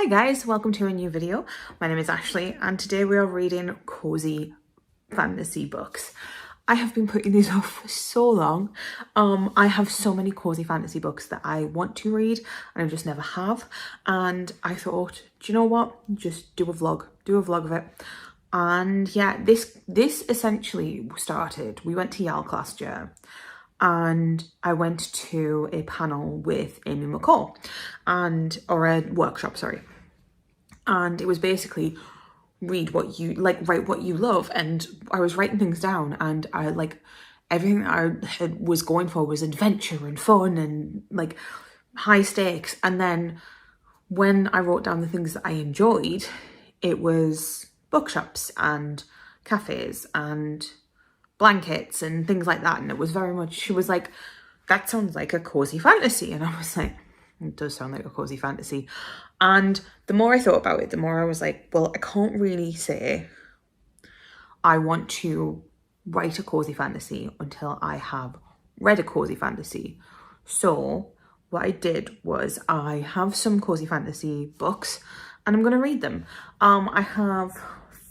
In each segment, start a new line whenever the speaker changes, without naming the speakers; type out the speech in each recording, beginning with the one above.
Hi guys, welcome to a new video. My name is Ashley and today we are reading Cosy Fantasy books. I have been putting these off for so long. I have so many Cosy Fantasy books that I want to read and I just never have. And I thought, do you know what? Just do a vlog of it. And yeah, this essentially started, we went to Yale last year and I went to a panel with Amy McCall or a workshop, sorry. And it was basically read what you like, write what you love. And I was writing things down and I like everything I was going for was adventure and fun and like high stakes. And then when I wrote down the things that I enjoyed, it was bookshops and cafes and blankets and things like that. And it was very much, she was like, that sounds like a cozy fantasy. And I was like, it does sound like a cozy fantasy. And the more I thought about it, the more I was like, well, I can't really say I want to write a cozy fantasy until I have read a cozy fantasy. So what I did was I have some cozy fantasy books and I'm going to read them. I have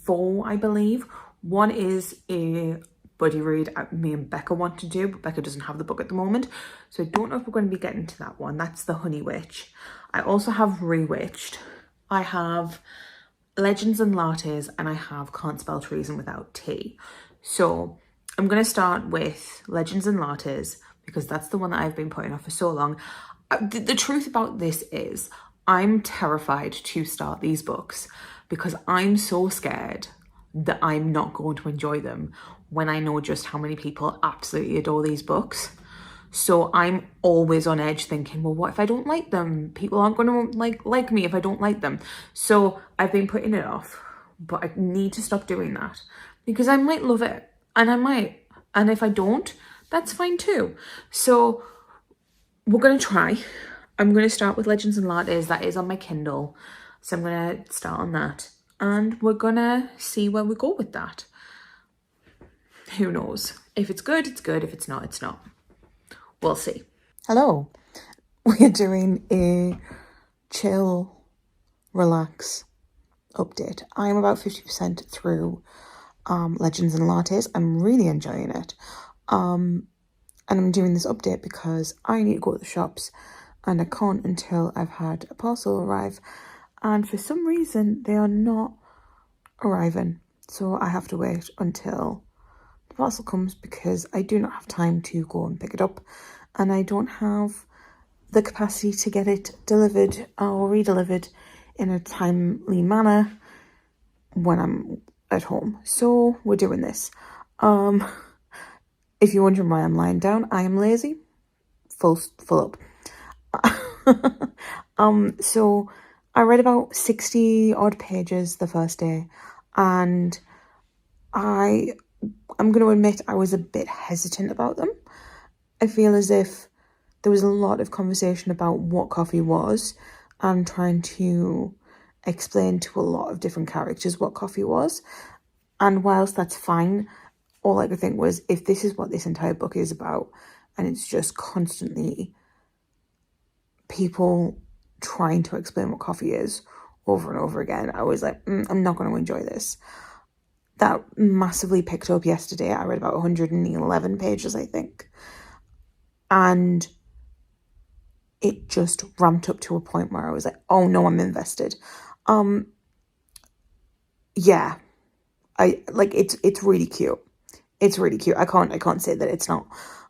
4, I believe. One is a buddy read me and Becca want to do, but Becca doesn't have the book at the moment, so I don't know if we're going to be getting to that one. That's The Honey Witch. I also have Rewitched. I have Legends and Lattes, and I have Can't Spell Treason Without T. So I'm going to start with Legends and Lattes because that's the one that I've been putting off for so long. The truth about this is I'm terrified to start these books because I'm so scared that I'm not going to enjoy them when I know just how many people absolutely adore these books. So I'm always on edge thinking, well, what if I don't like them? People aren't going to like me if I don't like them. So I've been putting it off, but I need to stop doing that because I might love it and I might. And if I don't, that's fine too. So we're going to try. I'm going to start with Legends and Lattes. That is on my Kindle. So I'm going to start on that. And we're going to see where we go with that. Who knows? If it's good, it's good. If it's not, it's not. We'll see. Hello. We're doing a chill, relax update. I'm about 50% through Legends and Lattes. I'm really enjoying it. And I'm doing this update because I need to go to the shops and I can't until I've had a parcel arrive. And for some reason, they are not arriving. So I have to wait until the parcel comes because I do not have time to go and pick it up. And I don't have the capacity to get it delivered or redelivered in a timely manner when I'm at home. So we're doing this. If you're wondering why I'm lying down, I am lazy. Full up. So I read about 60 odd pages the first day and I'm going to admit I was a bit hesitant about them. I feel as if there was a lot of conversation about what coffee was and trying to explain to a lot of different characters what coffee was. And whilst that's fine, all I could think was, if this is what this entire book is about and it's just constantly people trying to explain what coffee is over and over again, I was like, I'm not going to enjoy this. That massively picked up yesterday. I read about 111 pages, I think. And it just ramped up to a point where I was like, oh no, I'm invested. Yeah. It's really cute. It's really cute. I can't say that it's not.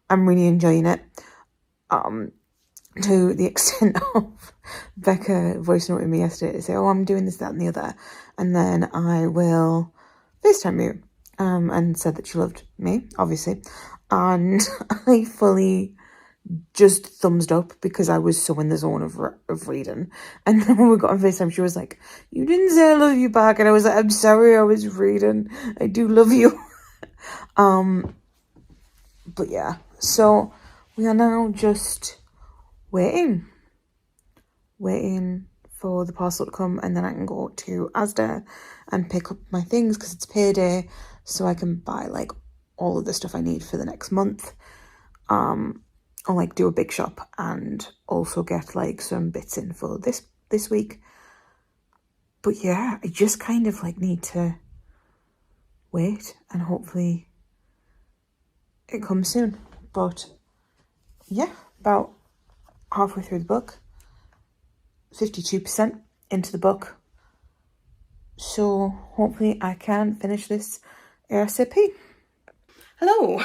I'm really enjoying it. To the extent of Becca voice noting me yesterday to say, oh, I'm doing this, that, and the other. And then I will FaceTime you. And said that she loved me, obviously. And I fully just thumbs up because I was so in the zone of reading. And then when we got on FaceTime, she was like, you didn't say I love you back. And I was like, I'm sorry, I was reading. I do love you. But yeah, so we are now just waiting for the parcel to come, and then I can go to Asda and pick up my things because it's payday, so I can buy like all of the stuff I need for the next month. Or like do a big shop and also get like some bits in for this week. But yeah, I just kind of like need to wait and hopefully it comes soon. But yeah, about halfway through the book, 52% into the book. So hopefully I can finish this ASAP. Hello,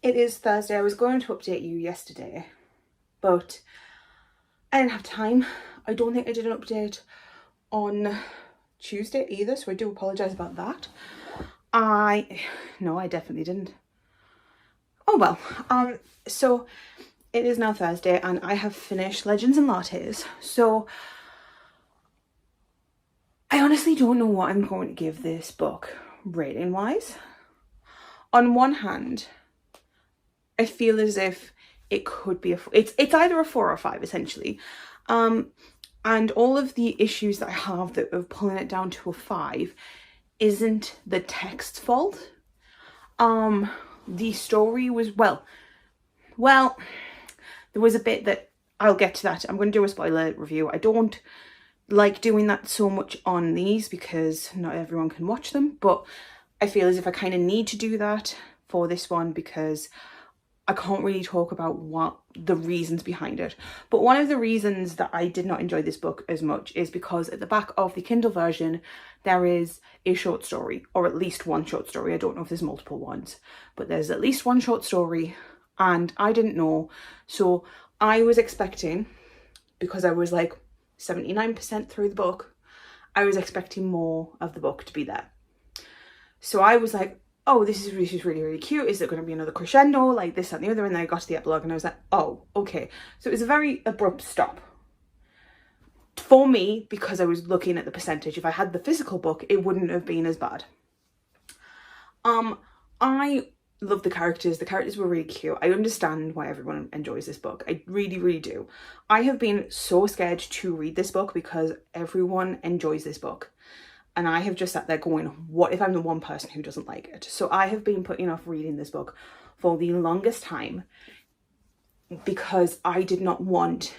it is Thursday. I was going to update you yesterday, but I didn't have time. I don't think I did an update on Tuesday either, so I do apologise about that. No, I definitely didn't. Oh well, so it is now Thursday and I have finished Legends and Lattes, so I honestly don't know what I'm going to give this book rating wise. On one hand, I feel as if it could be it's either a 4 or 5 essentially. And all of the issues that I have that are pulling it down to a 5 isn't the text's fault. The story was well, there was a bit that I'll get to that. I'm going to do a spoiler review. I don't like doing that so much on these because not everyone can watch them, but I feel as if I kind of need to do that for this one because I can't really talk about what the reasons behind it. But one of the reasons that I did not enjoy this book as much is because at the back of the Kindle version there is a short story, or at least one short story. I don't know if there's multiple ones, but there's at least one short story and I didn't know. So I was expecting, because I was like 79% through the book, I was expecting more of the book to be there. So I was like, oh, this is really, really cute. Is there going to be another crescendo, like this, that, and the other? And then I got to the epilogue and I was like, oh, okay. So it was a very abrupt stop. For me, because I was looking at the percentage, if I had the physical book, it wouldn't have been as bad. I love the characters. The characters were really cute. I understand why everyone enjoys this book. I really, really do. I have been so scared to read this book because everyone enjoys this book. And I have just sat there going, what if I'm the one person who doesn't like it? So I have been putting off reading this book for the longest time because I did not want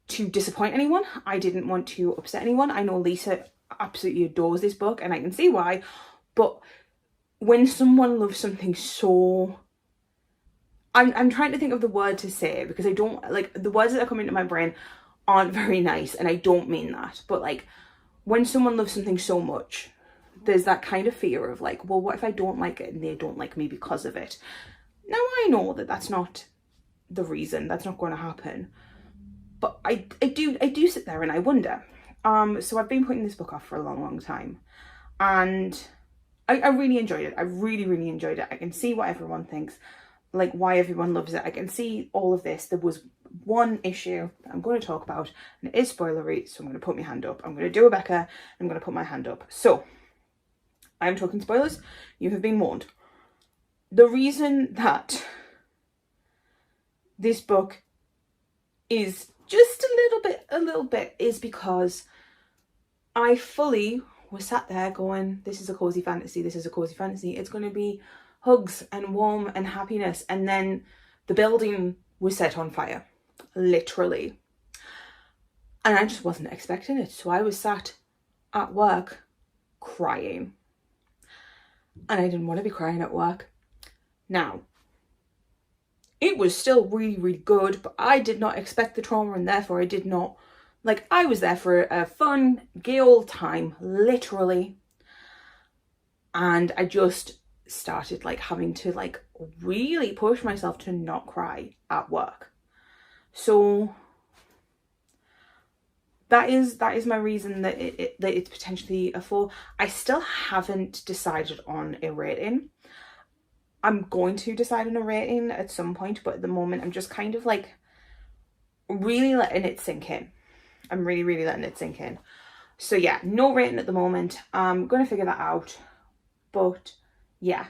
to disappoint anyone. I didn't want to upset anyone. I know Lisa absolutely adores this book and I can see why. But when someone loves something so... I'm trying to think of the word to say because I don't... Like, the words that are coming into my brain aren't very nice and I don't mean that. But like... when someone loves something so much, there's that kind of fear of like, well, what if I don't like it and they don't like me because of it? Now I know that that's not the reason, that's not going to happen. But I do sit there and I wonder. So I've been putting this book off for a long, long time. And I really enjoyed it. I really, really enjoyed it. I can see what everyone thinks, like why everyone loves it. I can see all of this. There was one issue that I'm going to talk about and it is spoilery, so I'm going to put my hand up. I'm going to do a Becca. I'm going to put my hand up. So I'm talking spoilers. You have been warned. The reason that this book is just a little bit is because I fully was sat there going, this is a cozy fantasy, this is a cozy fantasy. It's going to be hugs and warm and happiness. And then the building was set on fire, literally. And I just wasn't expecting it. So I was sat at work crying. And I didn't want to be crying at work. Now, it was still really, really good, but I did not expect the trauma and therefore I did not, like, I was there for a fun, gay old time, literally. And I just started like having to like really push myself to not cry at work. So that is my reason that it's potentially a 4. I still haven't decided on a rating. I'm going to decide on a rating at some point, but at the moment I'm just kind of like really letting it sink in. I'm really, really letting it sink in. So yeah, no rating at the moment. I'm going to figure that out. But yeah,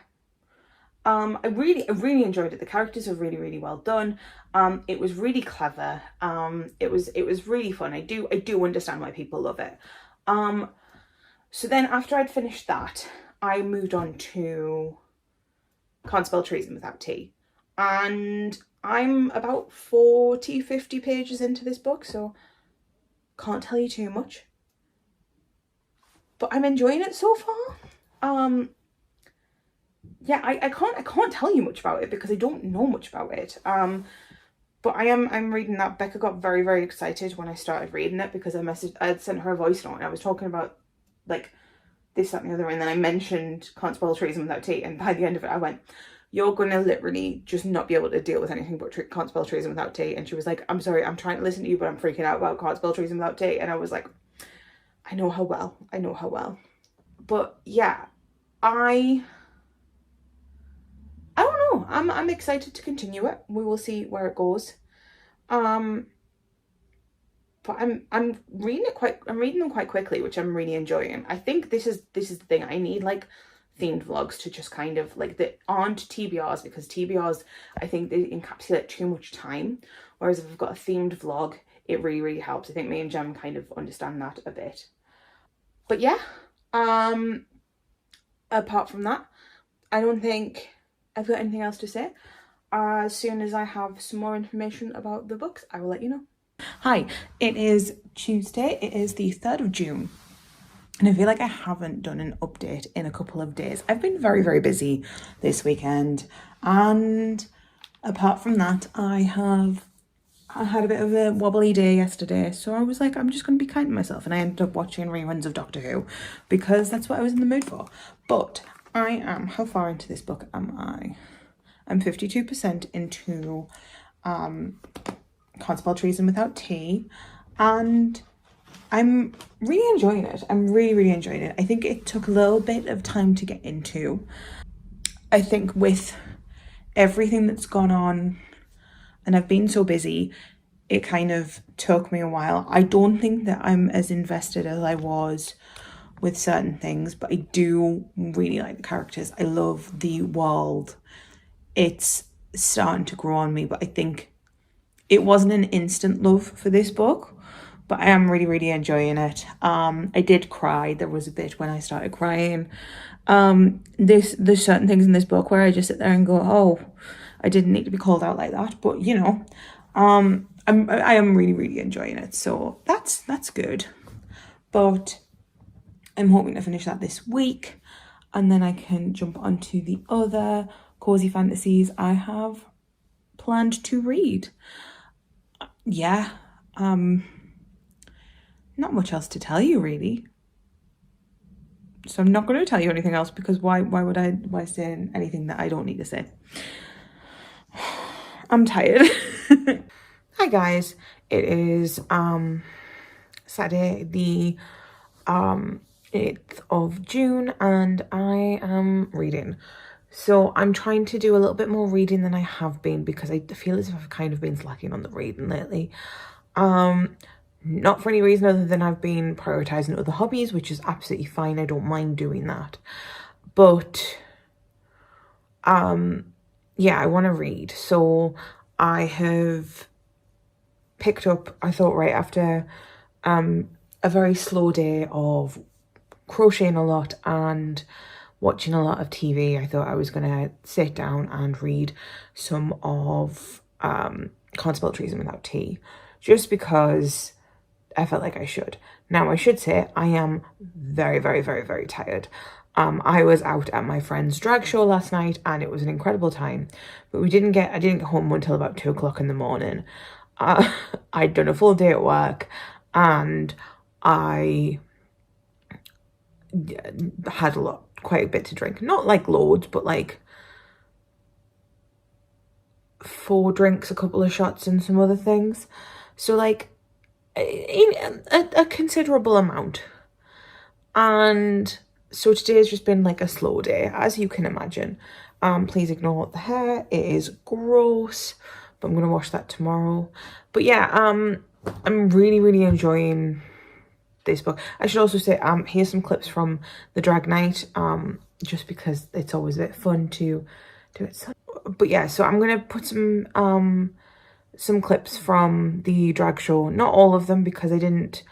I really enjoyed it. The characters are really, really well done. It was really clever. It was really fun. I do understand why people love it. So then after I'd finished that, I moved on to Can't Spell Treason Without T. And I'm about 40, 50 pages into this book, so can't tell you too much. but I'm enjoying it so far. Yeah, I can't tell you much about it because I don't know much about it. But I'm reading that. Becca got very, very excited when I started reading it because I had sent her a voice note and I was talking about like this, that and the other, and then I mentioned Can't Spell Treason Without Tea, and by the end of it I went, you're gonna literally just not be able to deal with anything but Can't Spell Treason Without Tea. And she was like, I'm sorry, I'm trying to listen to you, but I'm freaking out about Can't Spell Treason Without Tea. And I was like, I know how well. But yeah, I don't know. I'm excited to continue it. We will see where it goes. But I'm reading them quite quickly, which I'm really enjoying. I think this is the thing. I need like themed vlogs to just kind of like that aren't TBRs, because TBRs, I think they encapsulate too much time. Whereas if I've got a themed vlog, it really, really helps. I think me and Jem kind of understand that a bit. But yeah, apart from that, I don't think I've got anything else to say. As soon as I have some more information about the books, I will let you know. Hi, it is Tuesday. It is the 3rd of June. And I feel like I haven't done an update in a couple of days. I've been very, very busy this weekend. And apart from that, I had a bit of a wobbly day yesterday. So I was like, I'm just going to be kind to myself. And I ended up watching reruns of Doctor Who because that's what I was in the mood for. But how far into this book am I? I'm 52% into Can't Spell Treason Without Tea, and I'm really enjoying it. I'm really, really enjoying it. I think it took a little bit of time to get into. I think with everything that's gone on, and I've been so busy, it kind of took me a while. I don't think that I'm as invested as I was with certain things, but I do really like the characters. I love the world. It's starting to grow on me, but I think it wasn't an instant love for this book, but I am really, really enjoying it. I did cry. There was a bit when I started crying. There's certain things in this book where I just sit there and go, oh, I didn't need to be called out like that. But you know, I am really, really enjoying it. So that's good. But I'm hoping to finish that this week, and then I can jump onto the other Cosy Fantasies I have planned to read. Yeah, not much else to tell you really. So I'm not going to tell you anything else because why say anything that I don't need to say? I'm tired. Hi guys, it is Saturday the 8th of June and I am reading. So I'm trying to do a little bit more reading than I have been because I feel as if I've kind of been slacking on the reading lately. Not for any reason other than I've been prioritizing other hobbies, which is absolutely fine. I don't mind doing that. But yeah, I want to read. So I have picked up, I thought right after a very slow day of crocheting a lot and watching a lot of TV, I thought I was going to sit down and read some of Can't Spell Treason Without Tea, just because I felt like I should. Now, I should say I am very, very, very, very tired. I was out at my friend's drag show last night and it was an incredible time, but I didn't get home until about 2 o'clock in the morning. I'd done a full day at work and I had quite a bit to drink. Not like loads, but like 4 drinks, a couple of shots and some other things. So like a considerable amount. And so today's just been like a slow day, as you can imagine. Please ignore the hair. It is gross, but I'm going to wash that tomorrow. But yeah, I'm really, really enjoying this book. I should also say, here's some clips from the drag night, just because it's always a bit fun to do it. But yeah, so I'm going to put some clips from the drag show. Not all of them, because I didn't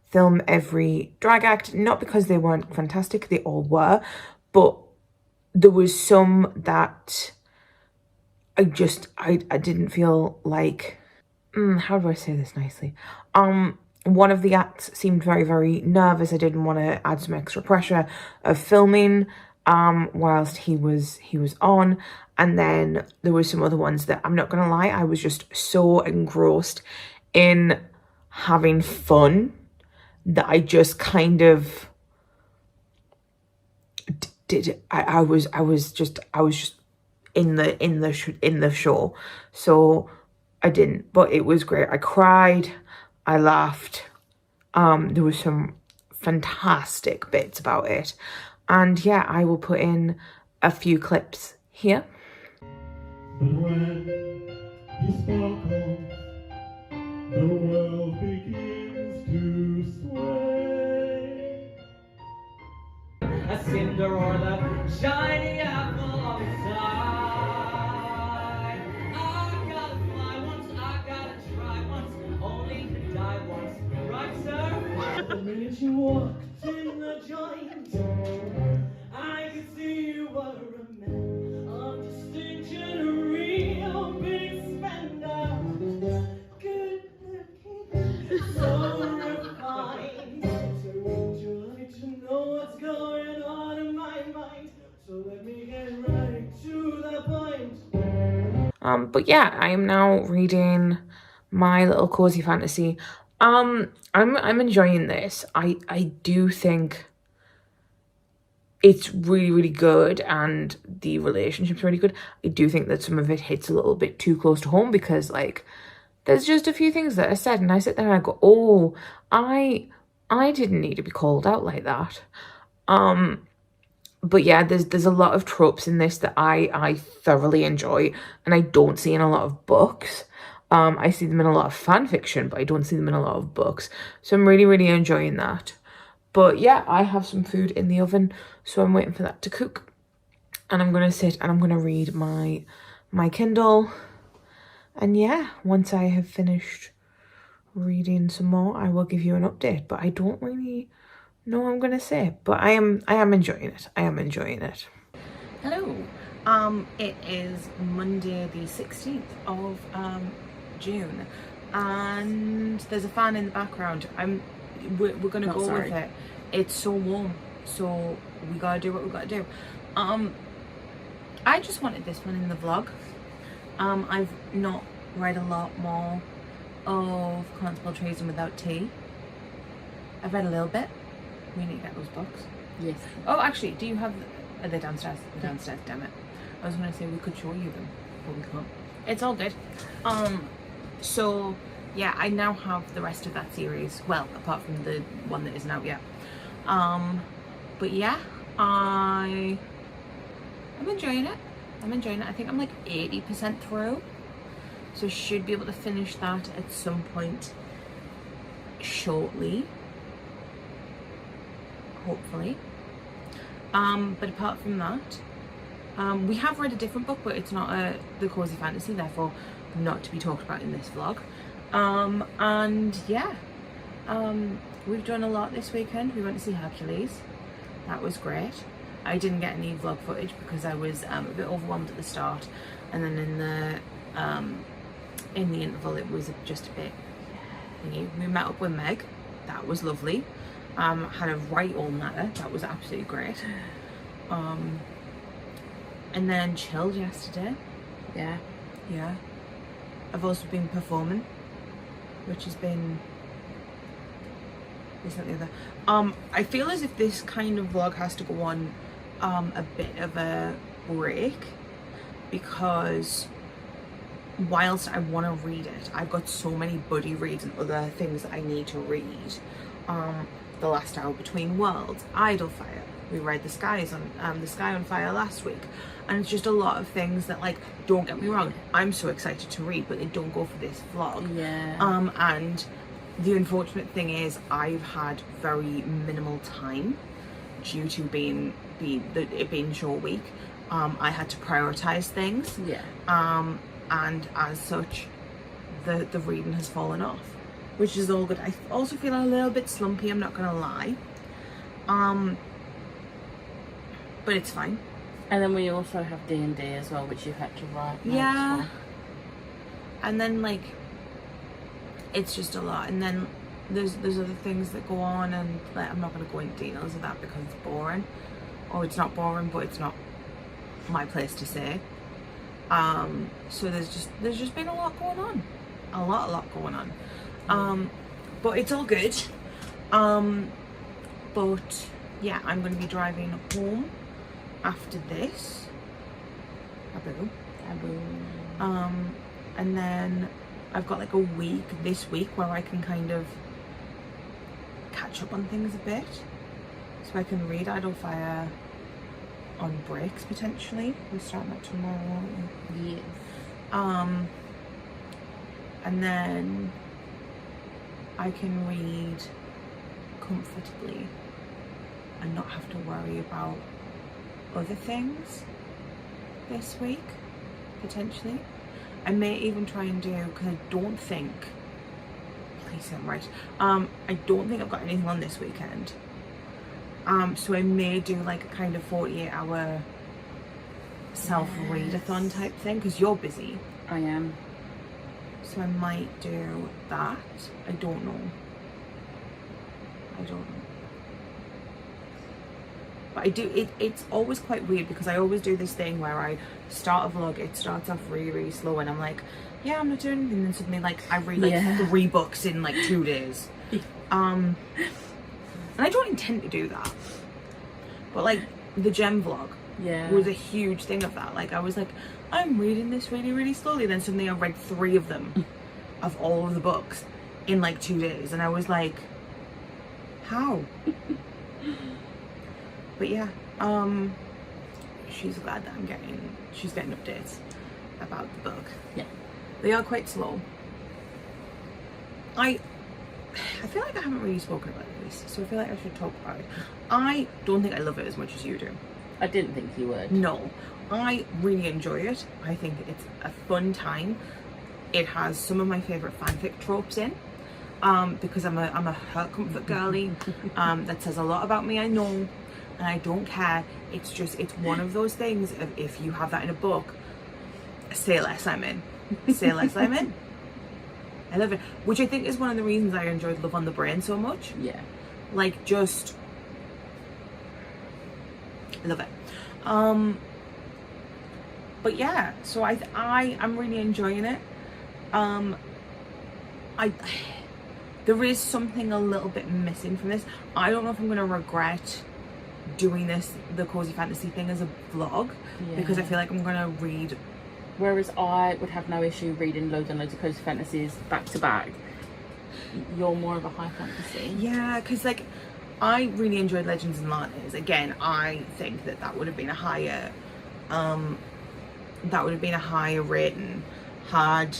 film every drag act, not because they weren't fantastic, they all were, but there was some that I didn't feel like, how do I say this nicely? one of the acts seemed very, very nervous. I didn't want to add some extra pressure of filming whilst he was on. And then there were some other ones that, I'm not gonna lie, I was just so engrossed in having fun that I just kind of I was just in the show. So I didn't, but it was great. I cried, I laughed. There was some fantastic bits about it. And yeah, I will put in a few clips here.
But when he sparkles, the world begins to sway. A cinder or the shiny apple on the side. I gotta fly once, I gotta try once, only to die once, right, sir? The minute you walked in the joint, I could see you were a man of distinction, a real big spender. Good looking, so refined. So would you like to know what's going on in my mind? So let me get right to the point.
But yeah, I am now reading my little cozy fantasy. I'm enjoying this. I do think it's really, really good, and the relationship's really good. I do think that some of it hits a little bit too close to home, because like there's just a few things that are said and I sit there and I go, oh, I didn't need to be called out like that. But yeah, there's a lot of tropes in this that I thoroughly enjoy, and I don't see in a lot of books. I see them in a lot of fan fiction, but I don't see them in a lot of books. So I'm really, really enjoying that. But yeah, I have some food in the oven, so I'm waiting for that to cook. And I'm going to sit and I'm going to read my Kindle. And yeah, once I have finished reading some more, I will give you an update. But I don't really know what I'm going to say. But I am enjoying it. I am enjoying it. Hello. It is Monday the 16th of June. And there's a fan in the background. We're gonna go with it. It's so warm, so we gotta do what we gotta do. I just wanted this one in the vlog. I've not read a lot more of Constable Treason Without Tea. I've read a little bit. We need to get those books.
Yes.
Oh, actually, do you have? Are they downstairs? They're downstairs. Damn it! I was gonna say we could show you them, but we can't. It's all good. So yeah, I now have the rest of that series. Well, apart from the one that isn't out yet. But yeah, I'm enjoying it. I'm enjoying it. I think I'm like 80% through. So should be able to finish that at some point shortly. Hopefully. But apart from that, we have read a different book, but it's not the Cosy Fantasy, therefore not to be talked about in this vlog. And yeah, we've done a lot this weekend. We went to see Hercules. That was great. I didn't get any vlog footage because I was a bit overwhelmed at the start, and then in the interval it was just a bit thingy. We met up with Meg. That was lovely. Had a right all natter. That was absolutely great. And then chilled yesterday. Yeah. I've also been performing, which has been this and the other. I feel as if this kind of vlog has to go on a bit of a break, because whilst I want to read it, I've got so many buddy reads and other things that I need to read. The Last Hour Between Worlds, Idlefire. We read The Sky on Fire last week, and it's just a lot of things that, like, don't get me wrong, I'm so excited to read, but they don't go for this vlog.
Yeah.
And the unfortunate thing is I've had very minimal time due to it being short week. I had to prioritize things.
Yeah.
And as such, the reading has fallen off, which is all good. I also feel a little bit slumpy, I'm not gonna lie. But it's fine.
And then we also have D&D as well, which you had to write.
Yeah. And then, like, it's just a lot. And then there's other things that go on, and like I'm not going to go into details of that because it's boring, or it's not boring, but it's not my place to say. So there's just been a lot going on, a lot going on, but it's all good. But yeah, I'm going to be driving home after this. Aboo. And then I've got like a week this week where I can kind of catch up on things a bit, so I can read Idle Fire on breaks potentially. We're starting that tomorrow, aren't we?
Yes.
And then I can read comfortably and not have to worry about other things this week potentially. I may even try and do, because I don't think, please say I'm right, I don't think I've got anything on this weekend. So I may do like a kind of 48-hour self-readathon type thing, because you're busy.
I am.
So I might do that. I don't know. But I do, it's always quite weird because I always do this thing where I start a vlog, it starts off really slow, and I'm like, yeah, I'm not doing anything, and then suddenly like I read like 3 books in like 2 days. And I don't intend to do that. But like the gem vlog was a huge thing of that. Like I was like, I'm reading this really slowly, then suddenly I read 3 of them, of all of the books, in like 2 days, and I was like, how? But yeah, she's glad that she's getting updates about the book.
Yeah.
They are quite slow. I feel like I haven't really spoken about this, so I feel like I should talk about it. I don't think I love it as much as you do.
I didn't think you would.
No, I really enjoy it. I think it's a fun time. It has some of my favourite fanfic tropes in, because I'm a her comfort girly. That says a lot about me, I know. And I don't care. It's just, it's one of those things of, if you have that in a book, say less, I'm in. Say less, I'm in. I love it. Which I think is one of the reasons I enjoyed Love on the Brain so much.
Yeah.
Like, just, I love it. But yeah, so I'm really enjoying it. There is something a little bit missing from this. I don't know if I'm going to regret doing the Cosy Fantasy thing as a vlog, because I feel like I'm gonna read.
Whereas I would have no issue reading loads and loads of Cosy Fantasies back to back. You're more of a high fantasy.
Yeah, because like I really enjoyed Legends and Martyrs. Again, I think that would have been a higher rating had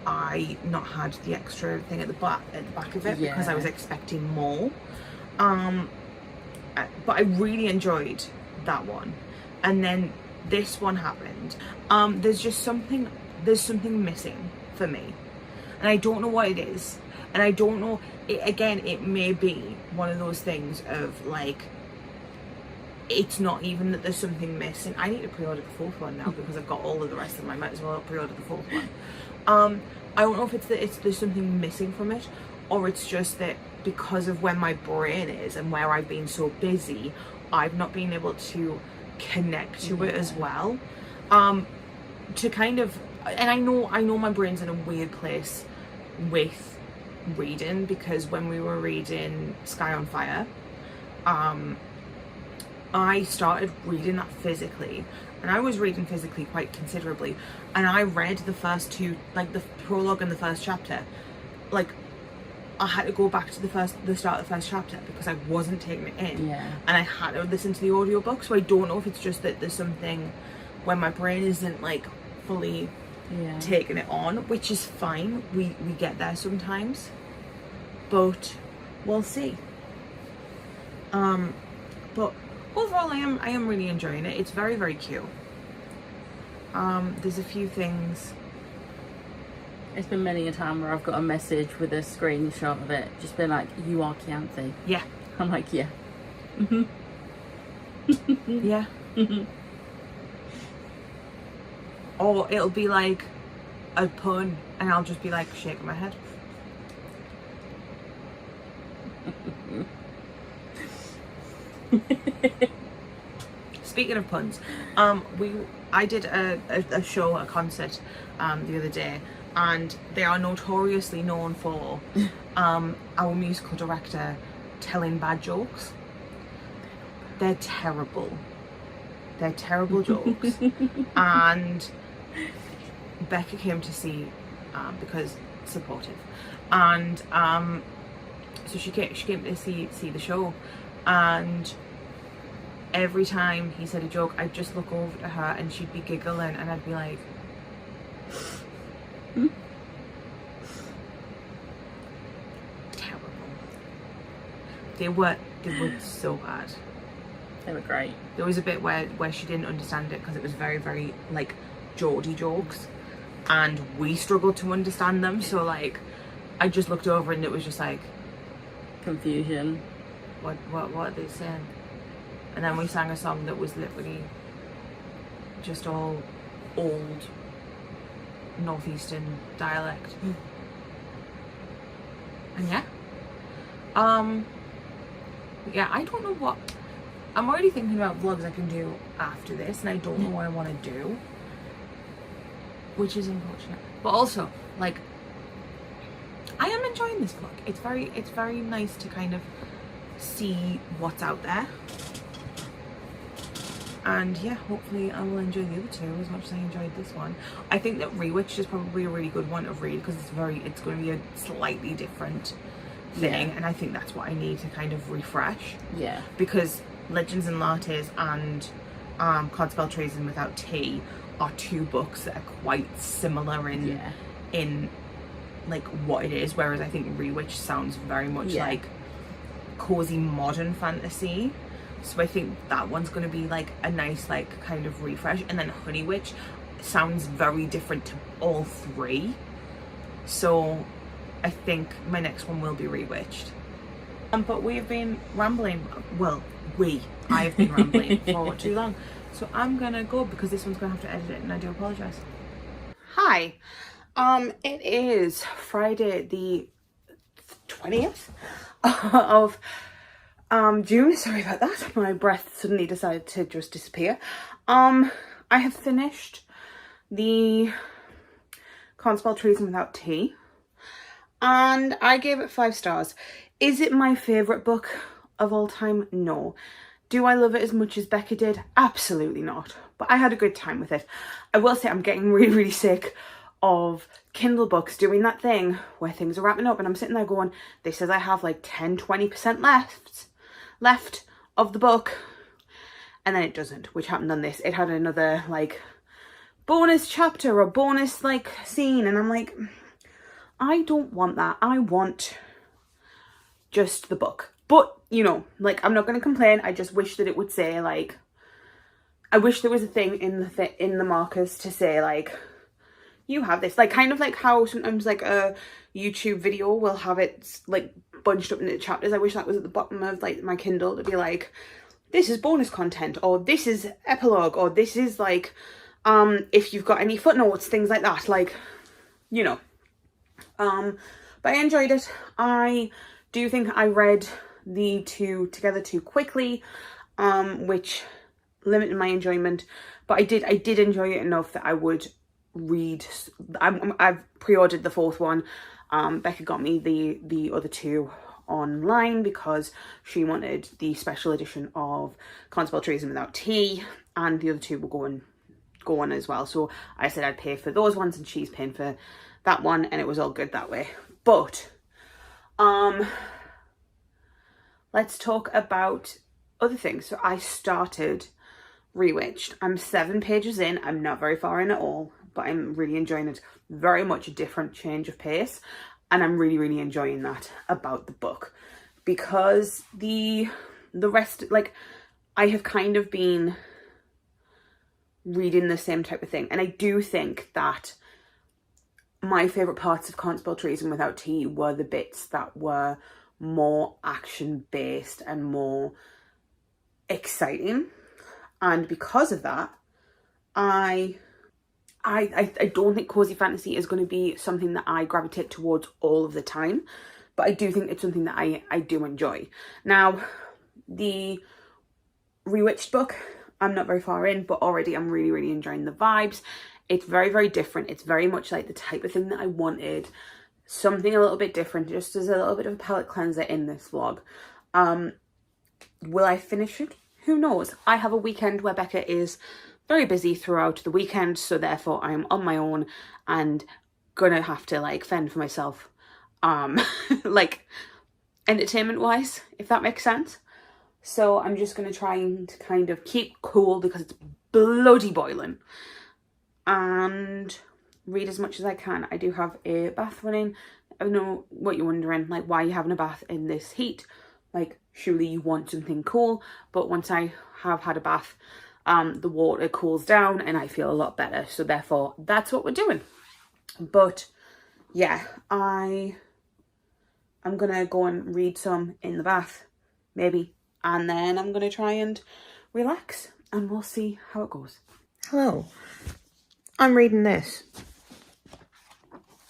I not had the extra thing at the back of it, because I was expecting more. But I really enjoyed that one, and then this one happened. There's something missing for me, and I don't know what it is, and I don't know. It may be one of those things of like, it's not even that there's something missing. I need to pre-order the 4th one now because I've got all of the rest of them. I might as well pre-order the 4th one. I don't know if it's that there's something missing from it, or it's just that because of where my brain is and where I've been so busy, I've not been able to connect to it as well. To kind of, and I know my brain's in a weird place with reading, because when we were reading Sky on Fire, I started reading that physically, and I was reading physically quite considerably, and I read the first 2, like the prologue and the first chapter, like I had to go back to the start of the first chapter because I wasn't taking it in, and I had to listen to the audiobook. So I don't know if it's just that there's something when my brain isn't like fully taking it on, which is fine. We get there sometimes, but we'll see. But overall, I am really enjoying it. It's very, very cute. There's a few things.
It's been many a time where I've got a message with a screenshot of it, just been like, "You are Chianti."
Yeah.
I'm like, yeah.
Yeah. Or it'll be like a pun, and I'll just be like shaking my head. Speaking of puns, I did a show, a concert, the other day, and they are notoriously known for our musical director telling bad jokes. They're terrible. They're terrible jokes. And Becca came to see because supportive, and so she came to see the show, and every time he said a joke, I'd just look over to her and she'd be giggling, and I'd be like, terrible. They were so bad.
They were great.
There was a bit where she didn't understand it because it was very, very like Geordie jokes, and we struggled to understand them. So like, I just looked over and it was just like
Confusion.
what are they saying? And then we sang a song that was literally just all old northeastern dialect. And yeah, I don't know what. I'm already thinking about vlogs I can do after this, and I don't know what I want to do, which is unfortunate. But also, like, I am enjoying this vlog. It's very nice to kind of see what's out there, and yeah, hopefully I will enjoy the other two as much as I enjoyed this one. I think that Rewitched is probably a really good one to read because it's going to be a slightly different thing, and I think that's what I need to kind of refresh.
Yeah.
Because Legends and Lattes and Can't Spell Treason Without Tea are two books that are quite similar in like what it is, whereas I think Rewitched sounds very much like cozy modern fantasy. So I think that one's going to be like a nice like kind of refresh. And then Honeywitch sounds very different to all three, so I think my next one will be Rewitched. But we have been rambling. Well, I have been rambling for too long, so I'm gonna go because this one's gonna have to edit it, and I do apologize. Hi, it is Friday the 20th of June. Sorry about that. My breath suddenly decided to just disappear. I have finished the Can't Spell Treason Without Tea, and I gave it 5 stars. Is it my favourite book of all time? No. Do I love it as much as Becca did? Absolutely not. But I had a good time with it. I will say I'm getting really, really sick of Kindle books doing that thing where things are wrapping up and I'm sitting there going, this says I have like 10-20% left of the book, and then it doesn't, which happened on this. It had another like bonus chapter or bonus like scene, and I'm like, I don't want that. I want just the book. But you know, like, I'm not going to complain. I just wish that it would say like, I wish there was a thing in the markers to say like, you have this, like kind of like how sometimes like a YouTube video will have it like bunched up into chapters. I wish that was at the bottom of like my Kindle to be like, this is bonus content, or this is epilogue, or this is like if you've got any footnotes, things like that, like, you know. But I enjoyed it. I do think I read the two together too quickly, which limited my enjoyment, but I did enjoy it enough that I would read. I've pre-ordered the 4th one. Becca got me the other 2 online because she wanted the special edition of Can't Spell Treason Without Tea, and the other 2 were go on as well. So I said I'd pay for those ones and she's paying for that one, and it was all good that way. But let's talk about other things. So I started Rewitched. I'm 7 pages in. I'm not very far in at all, but I'm really enjoying it. Very much a different change of pace, and I'm really, really enjoying that about the book, because the rest, like, I have kind of been reading the same type of thing, and I do think that my favourite parts of Can't Spell Treason Without Tea were the bits that were more action based and more exciting, and because of that, I don't think cozy fantasy is going to be something that I gravitate towards all of the time,
but I do think it's something that I do enjoy. Now, the Rewitched book, I'm not very far in, but already I'm really, really enjoying the vibes. It's very, very different. It's very much like the type of thing that I wanted. Something a little bit different, just as a little bit of a palate cleanser in this vlog. Will I finish it? Who knows? I have a weekend where Becca is very busy throughout the weekend, so therefore I am on my own and gonna have to like fend for myself, like entertainment wise, if that makes sense. So I'm just gonna try and kind of keep cool because it's bloody boiling, and read as much as I can. I do have a bath running. I know what you're wondering, like, why are you having a bath in this heat? Like, surely you want something cool. But once I have had a bath, the water cools down and I feel a lot better. So therefore, that's what we're doing. But yeah, I'm gonna go and read some in the bath, maybe. And then I'm gonna try and relax and we'll see how it goes.
Hello, I'm reading this.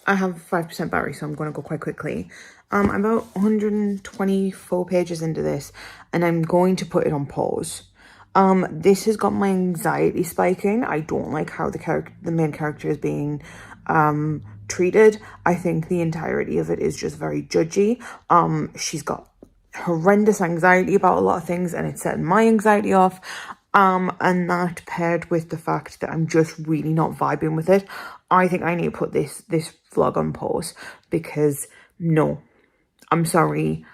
I have 5% battery, so I'm going to go quite quickly. I'm about 124 pages into this, and I'm going to put it on pause. This has got my anxiety spiking. I don't like how the main character is being treated. I think the entirety of it is just very judgy. She's got horrendous anxiety about a lot of things, and it's setting my anxiety off. And that paired with the fact that I'm just really not vibing with it, I think I need to put this vlog on pause, because no, I'm sorry,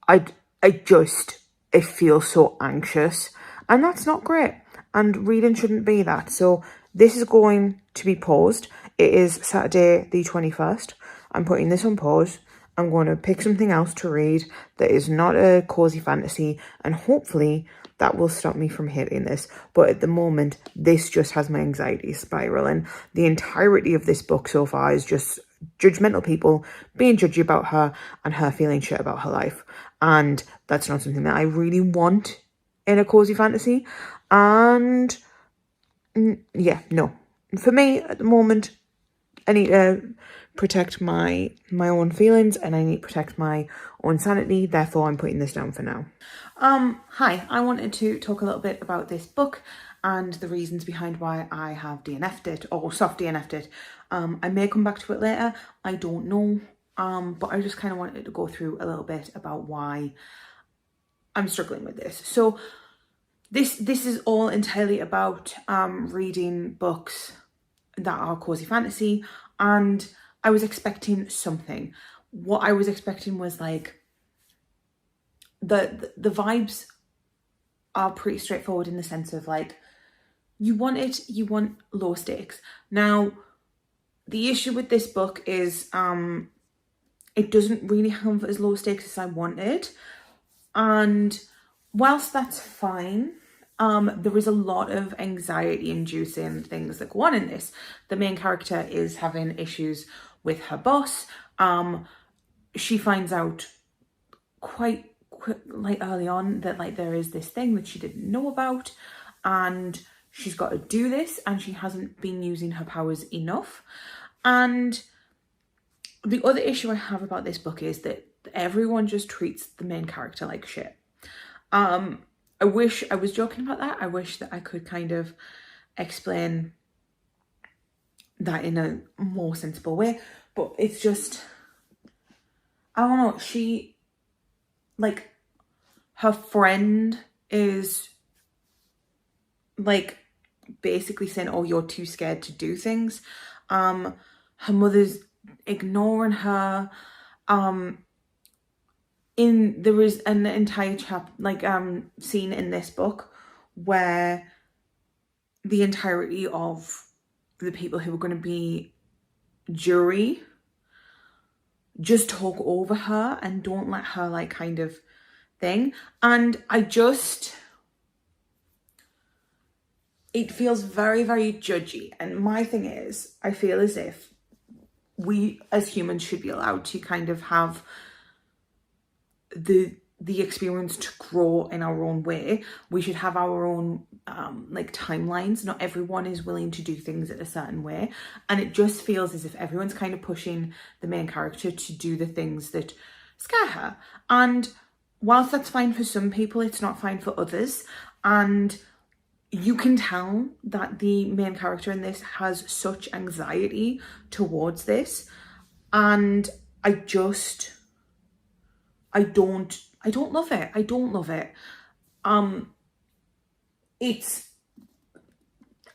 it feels so anxious, and that's not great, and reading shouldn't be that. So this is going to be paused. It is Saturday the 21st. I'm putting this on pause. I'm going to pick something else to read that is not a cozy fantasy, and hopefully that will stop me from hating this. But at the moment, this just has my anxiety spiraling. The entirety of this book so far is just judgmental people being judgy about her and her feeling shit about her life. And that's not something that I really want in a cozy fantasy. And yeah, no. For me, at the moment, I need to protect my own feelings, and I need to protect my own sanity. Therefore, I'm putting this down for now. Hi, I wanted to talk a little bit about this book and the reasons behind why I have DNF'd it, or soft DNF'd it. I may come back to it later, I don't know. But I just kind of wanted to go through a little bit about why I'm struggling with this. So this is all entirely about reading books that are cozy fantasy, and I was expecting something. What I was expecting was like the vibes are pretty straightforward, in the sense of like, you want low stakes. Now, the issue with this book is it doesn't really have as low stakes as I wanted, and whilst that's fine, there is a lot of anxiety inducing things that go on in this. The main character is having issues with her boss. She finds out quite like early on that like there is this thing that she didn't know about, and she's got to do this, and she hasn't been using her powers enough. And the other issue I have about this book is that everyone just treats the main character like shit. I wish I was joking about that. I wish that I could kind of explain that in a more sensible way, but it's just, I don't know, she, like, her friend is like basically saying, oh, you're too scared to do things. Her mother's ignoring her. There is an entire scene in this book where the entirety of the people who are going to be jury just talk over her and don't let her like kind of thing. And it feels very, very judgy. And my thing is, I feel as if we as humans should be allowed to kind of have the experience to grow in our own way. We should have our own like timelines. Not everyone is willing to do things in a certain way, and it just feels as if everyone's kind of pushing the main character to do the things that scare her. And whilst that's fine for some people, it's not fine for others. And you can tell that the main character in this has such anxiety towards this. And I don't love it. I don't love it.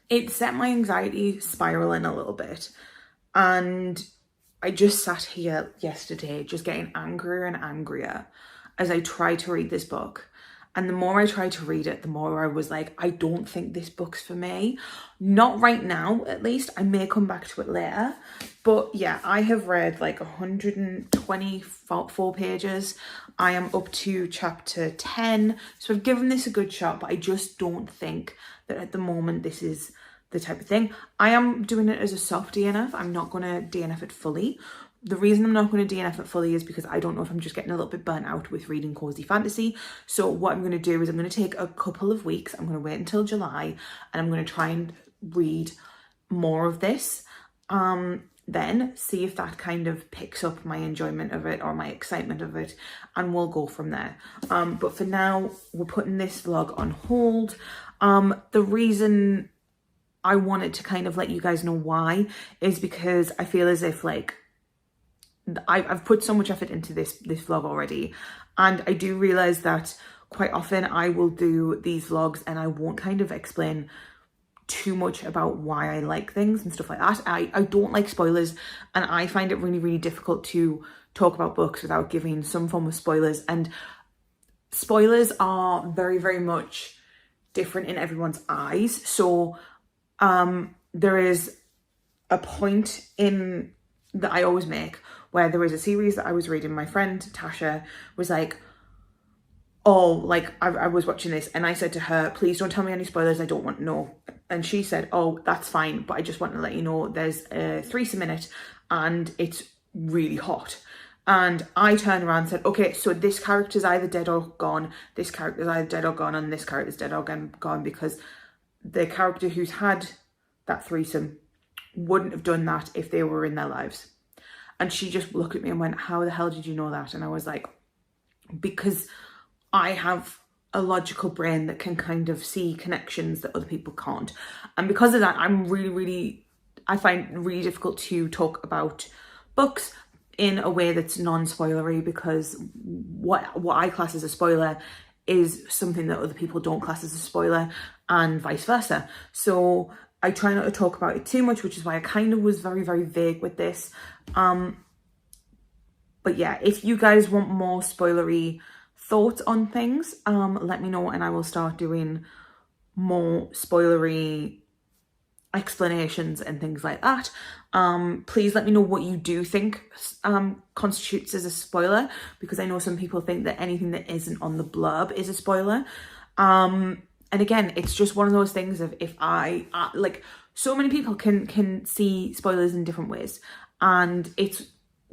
It set my anxiety spiraling a little bit. And I just sat here yesterday just getting angrier and angrier as I tried to read this book. And the more I tried to read it, the more I was like, I don't think this book's for me. Not right now, at least. I may come back to it later. But yeah, I have read like 124 pages. I am up to chapter 10. So I've given this a good shot, but I just don't think that at the moment this is the type of thing. I am doing it as a soft DNF. I'm not going to DNF it fully. The reason I'm not going to DNF it fully is because I don't know if I'm just getting a little bit burnt out with reading Cosy Fantasy. So what I'm going to do is I'm going to take a couple of weeks. I'm going to wait until July and I'm going to try and read more of this. Then see if that kind of picks up my enjoyment of it or my excitement of it, and we'll go from there. But for now, we're putting this vlog on hold. The reason I wanted to kind of let you guys know why is because I feel as if like I've put so much effort into this vlog already, and I do realize that quite often I will do these vlogs and I won't kind of explain too much about why I like things and stuff like that. I don't like spoilers, and I find it really, really difficult to talk about books without giving some form of spoilers, and spoilers are very, very much different in everyone's eyes. So there is a point in that I always make where there was a series that I was reading. My friend Tasha was like, oh, like I was watching this and I said to her, please don't tell me any spoilers, I don't want to know. And she said, oh, that's fine, but I just want to let you know there's a threesome in it and it's really hot. And I turned around and said, okay, so this character's either dead or gone, this character's either dead or gone, and this character's dead or gone, because the character who's had that threesome wouldn't have done that if they were in their lives. And she just looked at me and went, how the hell did you know that? And I was like, because I have a logical brain that can kind of see connections that other people can't. And because of that, I find it really difficult to talk about books in a way that's non-spoilery, because what I class as a spoiler is something that other people don't class as a spoiler, and vice versa. So I try not to talk about it too much, which is why I kind of was very, very vague with this. But yeah, if you guys want more spoilery thoughts on things, let me know and I will start doing more spoilery explanations and things like that. Please let me know what you do think constitutes as a spoiler, because I know some people think that anything that isn't on the blurb is a spoiler. And again, it's just one of those things of, if I like, so many people can see spoilers in different ways, and it's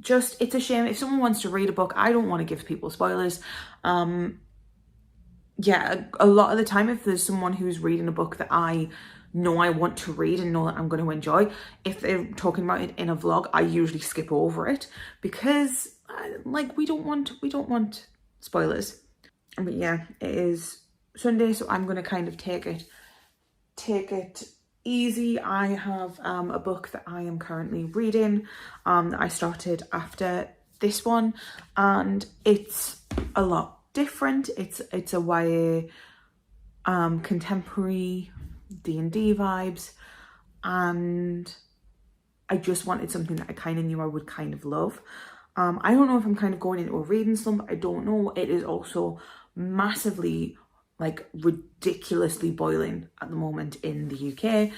a shame. If someone wants to read a book, I don't want to give people spoilers. Yeah, a lot of the time, if there's someone who's reading a book that I know I want to read and know that I'm going to enjoy, if they're talking about it in a vlog, I usually skip over it, because like we don't want spoilers. But yeah, it is Sunday, so I'm going to kind of take it easy. I have a book that I am currently reading that I started after this one, and it's a lot different. It's a YA contemporary D&D vibes, and I just wanted something that I kind of knew I would kind of love. I don't know if I'm kind of going into a reading slump, I don't know. It is also massively, like, ridiculously boiling at the moment in the UK,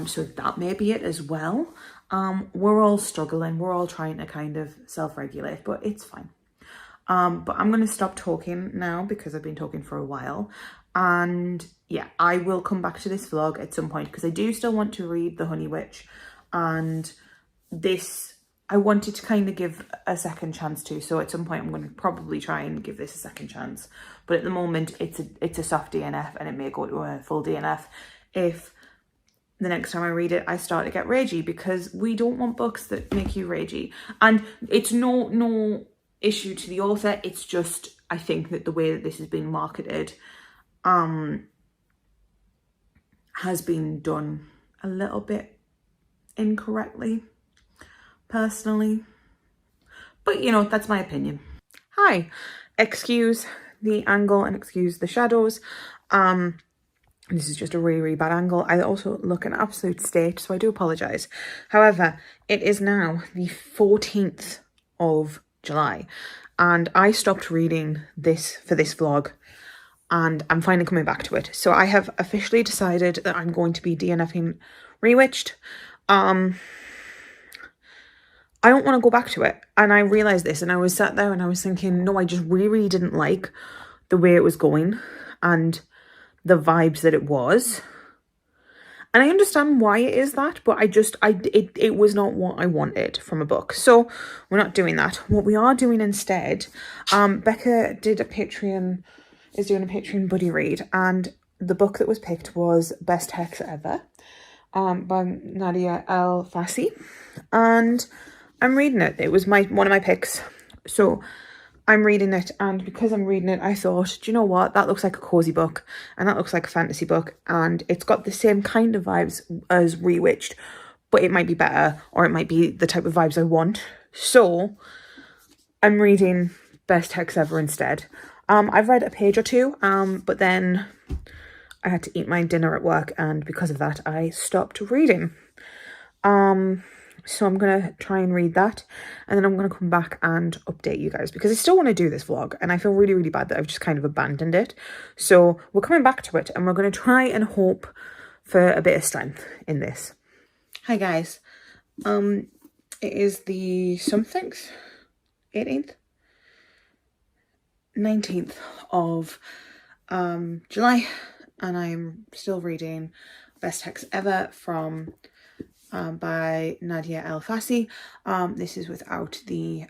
so that may be it as well. We're all struggling, we're all trying to kind of self-regulate, but it's fine. But I'm going to stop talking now because I've been talking for a while, and yeah, I will come back to this vlog at some point because I do still want to read The Honey Witch, and this I wanted to kind of give a second chance to, so at some point I'm going to probably try and give this a second chance. But at the moment it's a soft DNF, and it may go to a full DNF if the next time I read it I start to get ragey, because we don't want books that make you ragey. And it's no issue to the author. It's just, I think that the way that this has been marketed has been done a little bit incorrectly, personally. But, you know, that's my opinion. Hi, excuse the angle and excuse the shadows. This is just a really, really bad angle. I also look an absolute state, so I do apologise. However, it is now the 14th of July, and I stopped reading this for this vlog, and I'm finally coming back to it. So I have officially decided that I'm going to be DNFing Rewitched. I don't want to go back to it, and I realised this, and I was sat there and I was thinking, no, I just really, really didn't like the way it was going and the vibes that it was. And I understand why it is that, but it was not what I wanted from a book. So we're not doing that. What we are doing instead, Becca is doing a Patreon buddy read, and the book that was picked was Best Hex Ever by Nadia El Fassi, and I'm reading it. It was one of my picks, so I'm reading it, and because I'm reading it, I thought, do you know what? That looks like a cozy book, and that looks like a fantasy book, and it's got the same kind of vibes as Rewitched, but it might be better, or it might be the type of vibes I want. So I'm reading Best Hex Ever instead. I've read a page or two, but then I had to eat my dinner at work, and because of that, I stopped reading. So I'm going to try and read that, and then I'm going to come back and update you guys, because I still want to do this vlog, and I feel really, really bad that I've just kind of abandoned it. So we're coming back to it, and we're going to try and hope for a bit of strength in this. Hi guys. It is the somethings, 18th? 19th of July, and I'm still reading Best Hex Ever from by Nadia El Fassi. This is without the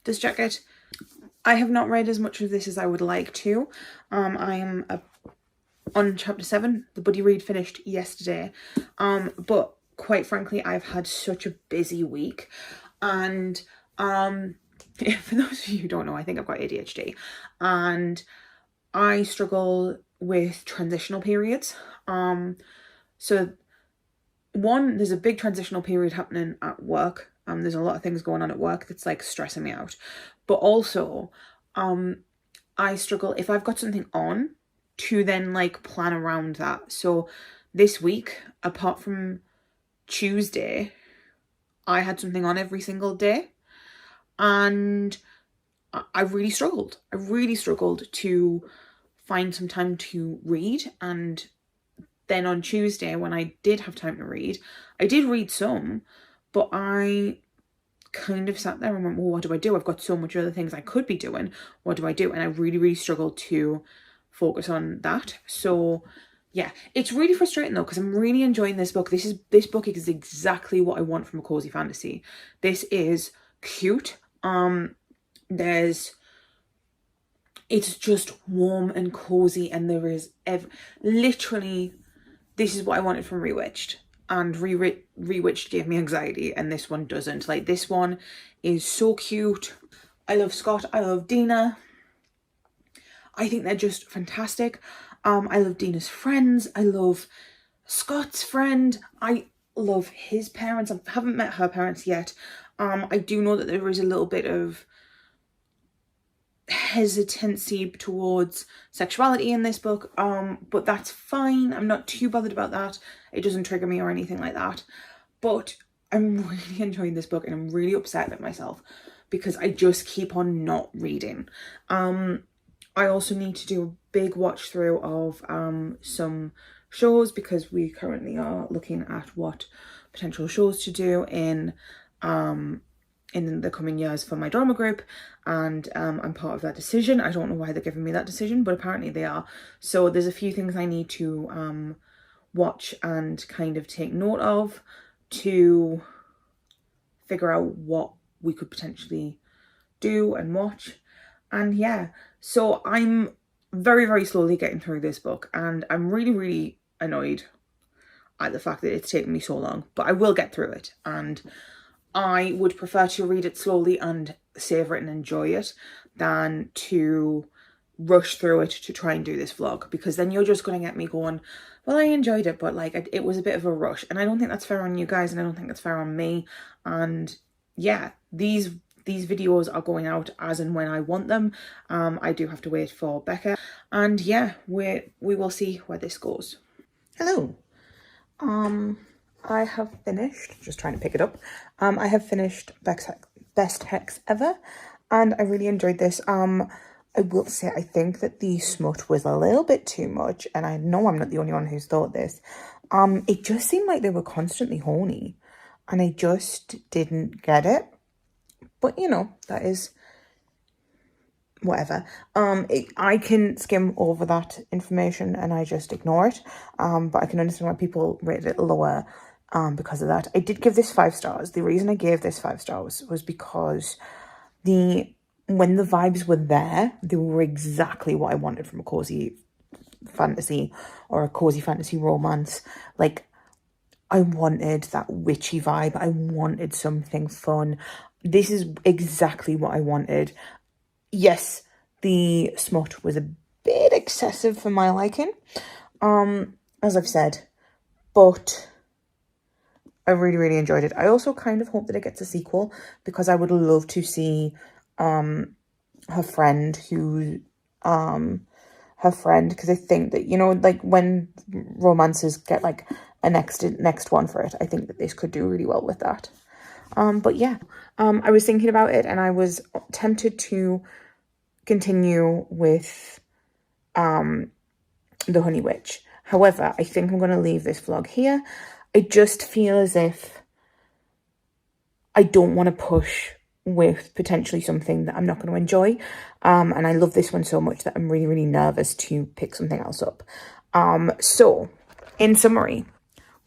dust jacket. I have not read as much of this as I would like to. I am on chapter 7. The buddy read finished yesterday, but quite frankly, I've had such a busy week, and for those of you who don't know, I think I've got ADHD, and I struggle with transitional periods. So one, there's a big transitional period happening at work. There's a lot of things going on at work that's like stressing me out. But also, I struggle if I've got something on to then like plan around that. So this week, apart from Tuesday, I had something on every single day, and I really struggled. I really struggled to find some time to read. And then on Tuesday, when I did have time to read, I did read some, but I kind of sat there and went, well, what do I do? I've got so much other things I could be doing. What do I do? And I really, really struggled to focus on that. So yeah, it's really frustrating though, because I'm really enjoying this book. This book is exactly what I want from a cozy fantasy. This is cute. It's just warm and cozy, and there is literally, this is what I wanted from Rewitched, and Rewitched gave me anxiety, and this one doesn't. Like, this one is so cute. I love Scott. I love Dina. I think they're just fantastic. I love Dina's friends. I love Scott's friend. I love his parents. I haven't met her parents yet. I do know that there is a little bit of hesitancy towards sexuality in this book, but that's fine. I'm not too bothered about that. It doesn't trigger me or anything like that. But I'm really enjoying this book, and I'm really upset at myself because I just keep on not reading. I also need to do a big watch through of some shows, because we currently are looking at what potential shows to do in the coming years for my drama group, and I'm part of that decision. I don't know why they're giving me that decision, but apparently they are. So there's a few things I need to watch and kind of take note of to figure out what we could potentially do and watch. And yeah, so I'm very, very slowly getting through this book, and I'm really, really annoyed at the fact that it's taken me so long, but I will get through it, and I would prefer to read it slowly and savor it and enjoy it than to rush through it to try and do this vlog, because then you're just going to get me going, well, I enjoyed it, but like it was a bit of a rush, and I don't think that's fair on you guys, and I don't think that's fair on me. And yeah, these videos are going out as and when I want them. I do have to wait for Becca, and yeah, we will see where this goes. Hello. I have finished, just trying to pick it up. I have finished Best Hex Ever, and I really enjoyed this. I will say I think that the smut was a little bit too much, and I know I'm not the only one who's thought this. It just seemed like they were constantly horny, and I just didn't get it. But you know, that is whatever. I can skim over that information and I just ignore it. But I can understand why people rated it lower because of that. I did give this 5 stars. The reason I gave this 5 stars was because when the vibes were there, they were exactly what I wanted from a cozy fantasy or a cozy fantasy romance. Like, I wanted that witchy vibe. I wanted something fun. This is exactly what I wanted. Yes, the smut was a bit excessive for my liking, as I've said, but I really, really enjoyed it. I also kind of hope that it gets a sequel, because I would love to see her friend, because I think that, you know, like when romances get like a next one for it, I think that this could do really well with that. But yeah, I was thinking about it, and I was tempted to continue with the Honey Witch. However, I think I'm going to leave this vlog here. I just feel as if I don't want to push with potentially something that I'm not going to enjoy. And I love this one so much that I'm really, really nervous to pick something else up. So, in summary,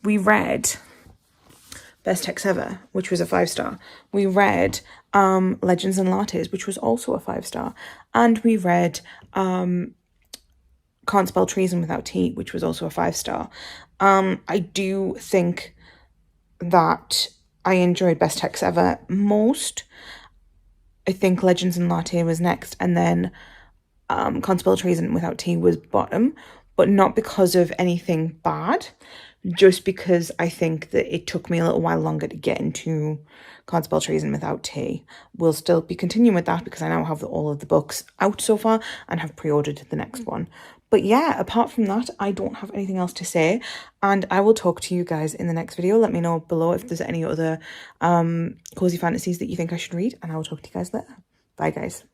we read Best Hex Ever, which was a 5 star. We read Legends and Lattes, which was also a 5 star. And we read Can't Spell Treason Without Tea, which was also a 5 star. I do think that I enjoyed Best Hex Ever most. I think Legends and Latte was next, and then Can't Spell Treason Without Tea was bottom, but not because of anything bad, just because I think that it took me a little while longer to get into Can't Spell Treason Without Tea. We'll still be continuing with that because I now have all of the books out so far and have pre-ordered the next one. But yeah, apart from that, I don't have anything else to say, and I will talk to you guys in the next video. Let me know below if there's any other cozy fantasies that you think I should read, and I will talk to you guys later. Bye, guys.